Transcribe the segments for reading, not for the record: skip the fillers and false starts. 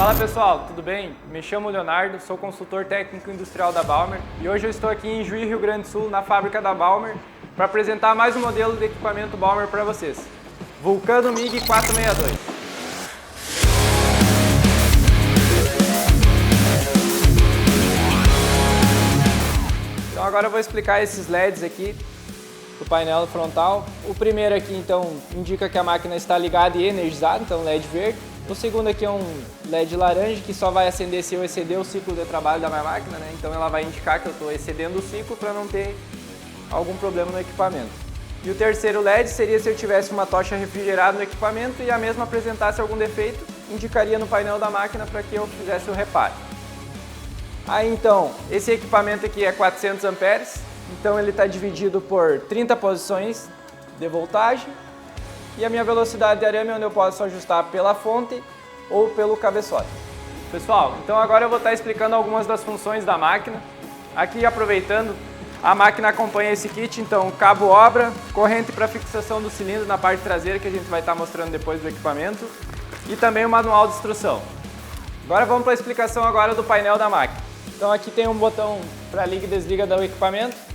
Fala pessoal, tudo bem? Me chamo Leonardo, sou consultor técnico industrial da Balmer e hoje eu estou aqui em Juí, Rio Grande do Sul, na fábrica da Balmer, para apresentar mais um modelo de equipamento Balmer para vocês. Vulcano MiG 462. Então agora eu vou explicar esses LEDs aqui do painel frontal. O primeiro aqui então indica que a máquina está ligada e energizada, então LED verde. O segundo aqui é um LED laranja que só vai acender se eu exceder o ciclo de trabalho da minha máquina, né? Então ela vai indicar que eu estou excedendo o ciclo para não ter algum problema no equipamento. E o terceiro LED seria se eu tivesse uma tocha refrigerada no equipamento e a mesma apresentasse algum defeito, indicaria no painel da máquina para que eu fizesse o reparo. Aí então, esse equipamento aqui é 400 amperes, então ele está dividido por 30 posições de voltagem. E a minha velocidade de arame, onde eu posso ajustar pela fonte ou pelo cabeçote. Pessoal, então agora eu vou estar explicando algumas das funções da máquina. Aqui, aproveitando, a máquina acompanha esse kit, então cabo obra, corrente para fixação do cilindro na parte traseira, que a gente vai estar mostrando depois do equipamento, e também o manual de instrução. Agora vamos para a explicação agora do painel da máquina. Então aqui tem um botão para liga e desliga do equipamento.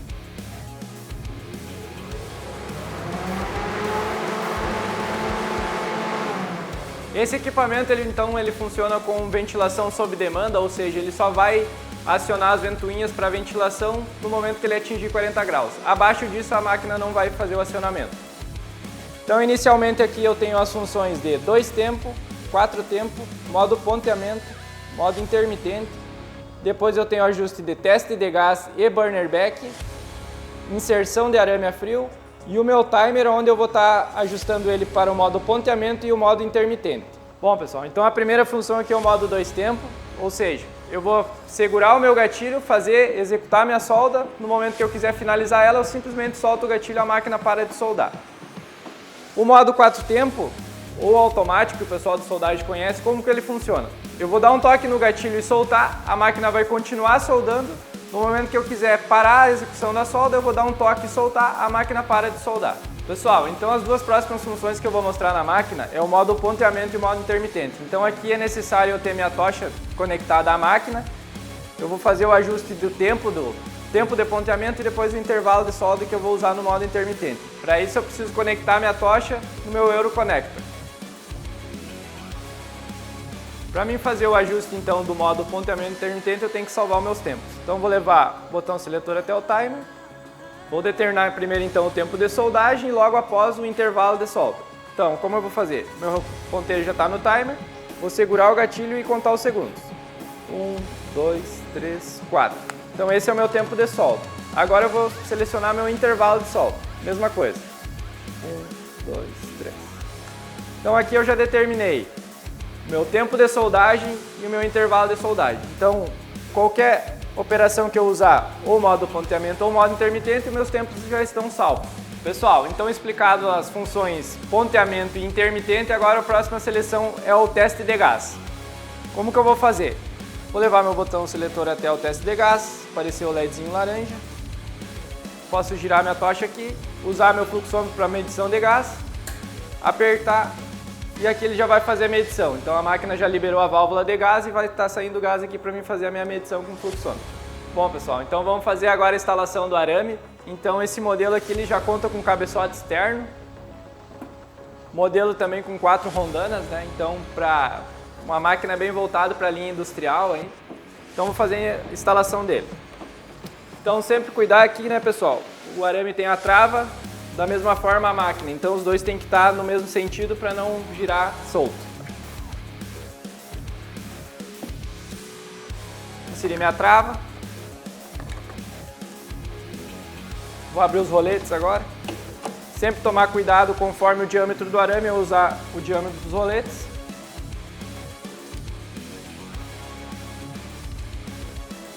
Esse equipamento ele funciona com ventilação sob demanda, ou seja, ele só vai acionar as ventoinhas para ventilação no momento que ele atingir 40 graus. Abaixo disso a máquina não vai fazer o acionamento. Então inicialmente aqui eu tenho as funções de 2 tempo, 4 tempo, modo ponteamento, modo intermitente. Depois eu tenho ajuste de teste de gás e burner back, inserção de arame a frio, e o meu timer, onde eu vou estar ajustando ele para o modo ponteamento e o modo intermitente. Bom pessoal, então a primeira função aqui é o modo 2 tempo, ou seja, eu vou segurar o meu gatilho, executar a minha solda, no momento que eu quiser finalizar ela, eu simplesmente solto o gatilho e a máquina para de soldar. O modo 4 tempo, ou automático, que o pessoal de soldagem conhece, como que ele funciona? Eu vou dar um toque no gatilho e soltar, a máquina vai continuar soldando. No momento que eu quiser parar a execução da solda, eu vou dar um toque e soltar, a máquina para de soldar. Pessoal, então as duas próximas funções que eu vou mostrar na máquina é o modo ponteamento e o modo intermitente. Então aqui é necessário eu ter minha tocha conectada à máquina. Eu vou fazer o ajuste do tempo de ponteamento e depois o intervalo de solda que eu vou usar no modo intermitente. Para isso eu preciso conectar minha tocha no meu Euroconnector. Para mim fazer o ajuste então do modo ponteamento intermitente, eu tenho que salvar os meus tempos. Então vou levar o botão seletor até o timer, vou determinar primeiro então o tempo de soldagem e logo após o intervalo de solda. Então, como eu vou fazer? Meu ponteiro já está no timer, vou segurar o gatilho e contar os segundos. 1, 2, 3, 4. Então esse é o meu tempo de solda. Agora eu vou selecionar meu intervalo de solda. Mesma coisa. 1, 2, 3. Então aqui eu já determinei meu tempo de soldagem e o meu intervalo de soldagem. Então, qualquer operação que eu usar, ou modo ponteamento ou modo intermitente, meus tempos já estão salvos. Pessoal, então explicado as funções ponteamento e intermitente, agora a próxima seleção é o teste de gás. Como que eu vou fazer? Vou levar meu botão seletor até o teste de gás, apareceu o LEDzinho laranja. Posso girar minha tocha aqui, usar meu fluxômetro para medição de gás, apertar, e aqui ele já vai fazer a medição. Então a máquina já liberou a válvula de gás e vai estar saindo gás aqui para mim fazer a minha medição com o fluxômetro. Bom pessoal, então vamos fazer agora a instalação do arame. Então esse modelo aqui ele já conta com cabeçote externo. Modelo também com 4 rondanas, né? Então para uma máquina bem voltada para a linha industrial. Hein? Então vou fazer a instalação dele. Então sempre cuidar aqui, né pessoal? O arame tem a trava. Da mesma forma a máquina, então os dois têm que estar no mesmo sentido para não girar solto. Inserir minha trava. Vou abrir os roletes agora. Sempre tomar cuidado conforme o diâmetro do arame, eu usar o diâmetro dos roletes.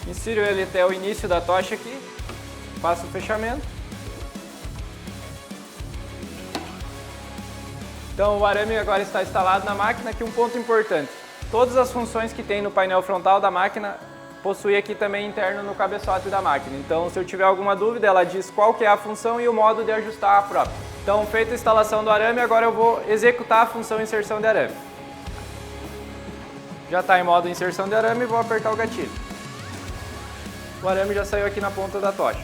Insiro ele até o início da tocha aqui. Faço o fechamento. Então o arame agora está instalado na máquina. Aqui um ponto importante, todas as funções que tem no painel frontal da máquina possui aqui também interno no cabeçote da máquina. Então se eu tiver alguma dúvida, ela diz qual que é a função e o modo de ajustar a própria. Então feita a instalação do arame, agora eu vou executar a função inserção de arame. Já está em modo inserção de arame e vou apertar o gatilho. O arame já saiu aqui na ponta da tocha.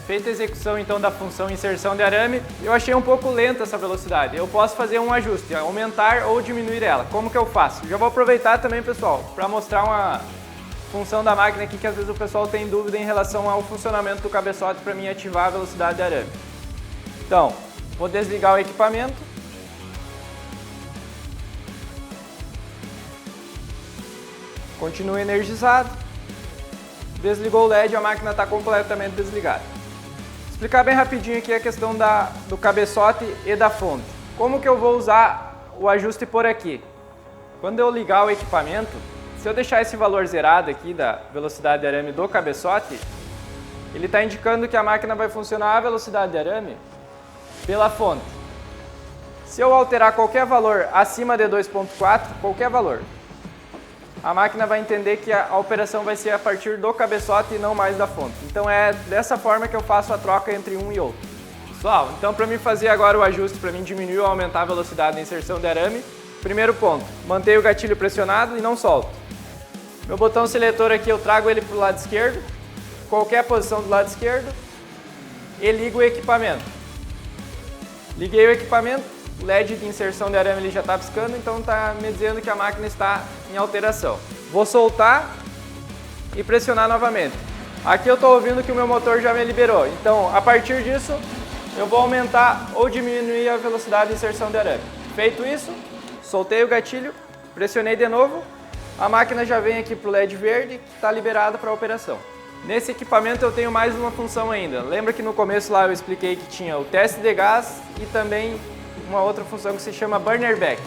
Feita a execução então da função inserção de arame, eu achei um pouco lenta essa velocidade. Eu posso fazer um ajuste, aumentar ou diminuir ela. Como que eu faço? Já vou aproveitar também, pessoal, para mostrar uma função da máquina aqui que às vezes o pessoal tem dúvida em relação ao funcionamento do cabeçote para mim ativar a velocidade de arame. Então, vou desligar o equipamento. Continua energizado. Desligou o LED, a máquina está completamente desligada. Explicar bem rapidinho aqui a questão do cabeçote e da fonte. Como que eu vou usar o ajuste por aqui? Quando eu ligar o equipamento, se eu deixar esse valor zerado aqui da velocidade de arame do cabeçote, ele está indicando que a máquina vai funcionar a velocidade de arame pela fonte. Se eu alterar qualquer valor acima de 2.4, qualquer valor, a máquina vai entender que a operação vai ser a partir do cabeçote e não mais da fonte. Então é dessa forma que eu faço a troca entre um e outro. Pessoal, então para mim fazer agora o ajuste, para mim diminuir ou aumentar a velocidade da inserção de arame, primeiro ponto, mantenho o gatilho pressionado e não solto. Meu botão seletor aqui eu trago ele para o lado esquerdo, qualquer posição do lado esquerdo, e ligo o equipamento. Liguei o equipamento, o LED de inserção de arame ele já está piscando, então está me dizendo que a máquina está em alteração. Vou soltar e pressionar novamente. Aqui eu estou ouvindo que o meu motor já me liberou, então a partir disso eu vou aumentar ou diminuir a velocidade de inserção de arame. Feito isso, soltei o gatilho, pressionei de novo, a máquina já vem aqui para o LED verde que está liberado para a operação. Nesse equipamento eu tenho mais uma função ainda. Lembra que no começo lá eu expliquei que tinha o teste de gás e também uma outra função que se chama burner back.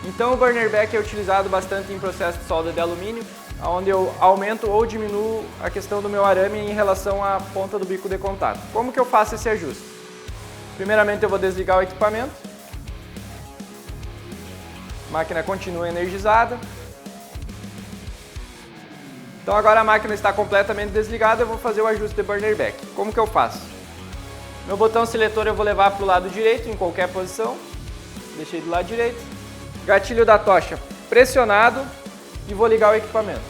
Então o burner back é utilizado bastante em processo de solda de alumínio, onde eu aumento ou diminuo a questão do meu arame em relação à ponta do bico de contato. Como que eu faço esse ajuste? Primeiramente eu vou desligar o equipamento. A máquina continua energizada. Então agora a máquina está completamente desligada, eu vou fazer o ajuste de burner back. Como que eu faço? Meu botão seletor eu vou levar para o lado direito, em qualquer posição. Deixei do lado direito. Gatilho da tocha pressionado e vou ligar o equipamento.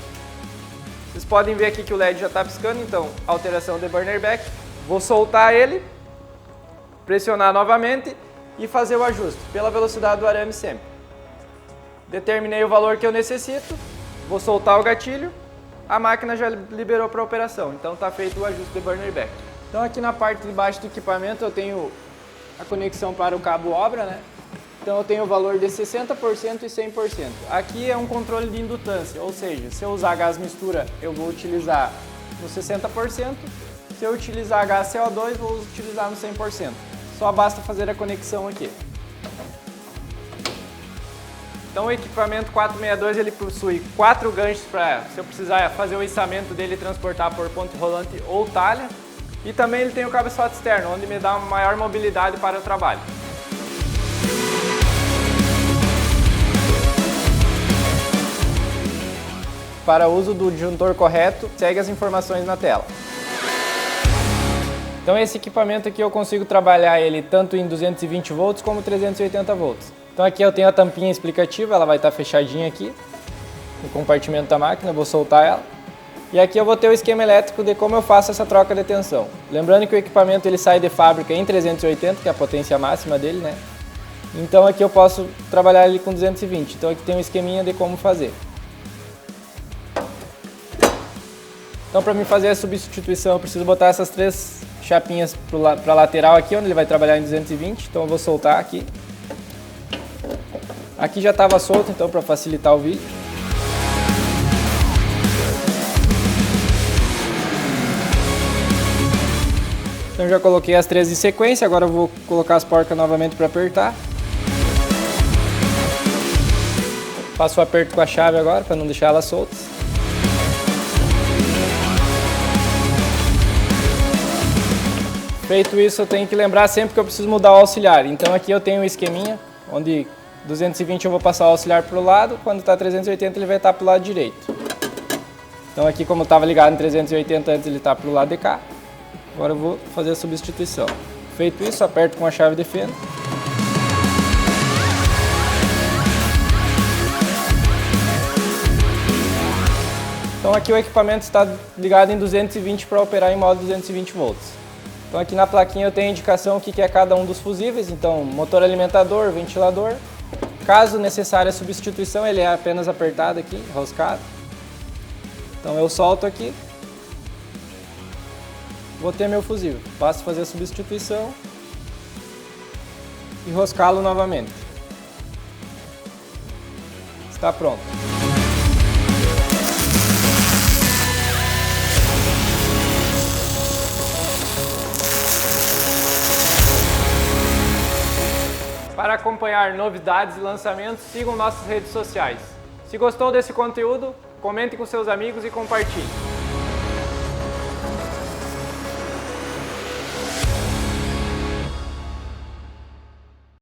Vocês podem ver aqui que o LED já está piscando, então alteração de burner back. Vou soltar ele, pressionar novamente e fazer o ajuste pela velocidade do arame sempre. Determinei o valor que eu necessito, vou soltar o gatilho, a máquina já liberou para a operação, então está feito o ajuste de burner back. Então aqui na parte de baixo do equipamento eu tenho a conexão para o cabo obra, né? Então eu tenho o valor de 60% e 100%. Aqui é um controle de indutância, ou seja, se eu usar gás mistura eu vou utilizar no 60%, se eu utilizar gás CO2 vou utilizar no 100%. Só basta fazer a conexão aqui. Então o equipamento 462 ele possui 4 ganchos para, se eu precisar fazer o içamento dele, transportar por ponte rolante ou talha. E também ele tem o cabeçote externo, onde me dá uma maior mobilidade para o trabalho. Para uso do disjuntor correto, segue as informações na tela. Então esse equipamento aqui eu consigo trabalhar ele tanto em 220 volts como 380 volts. Então aqui eu tenho a tampinha explicativa, ela vai estar fechadinha aqui no compartimento da máquina, vou soltar ela. E aqui eu vou ter o esquema elétrico de como eu faço essa troca de tensão. Lembrando que o equipamento ele sai de fábrica em 380, que é a potência máxima dele, né? Então aqui eu posso trabalhar ele com 220. Então aqui tem um esqueminha de como fazer. Então para mim fazer a substituição eu preciso botar essas 3 chapinhas para a lateral aqui, onde ele vai trabalhar em 220. Então eu vou soltar aqui. Aqui já estava solto, então para facilitar o vídeo. Então já coloquei as 3 em sequência, agora eu vou colocar as porcas novamente para apertar. Faço o aperto com a chave agora, para não deixar elas soltas. Feito isso, eu tenho que lembrar sempre que eu preciso mudar o auxiliar. Então aqui eu tenho um esqueminha, onde 220 eu vou passar o auxiliar para o lado, quando está 380 ele vai estar para o lado direito. Então aqui como estava ligado em 380 antes ele está para o lado de cá. Agora eu vou fazer a substituição. Feito isso, aperto com a chave de fenda. Então aqui o equipamento está ligado em 220 para operar em modo 220 volts. Então aqui na plaquinha eu tenho a indicação o que é cada um dos fusíveis, então motor alimentador, ventilador. Caso necessária a substituição, ele é apenas apertado aqui, enroscado. Então eu solto aqui, vou ter meu fusível. Basta fazer a substituição e enroscá-lo novamente. Está pronto. Para acompanhar novidades e lançamentos, sigam nossas redes sociais. Se gostou desse conteúdo, comente com seus amigos e compartilhe.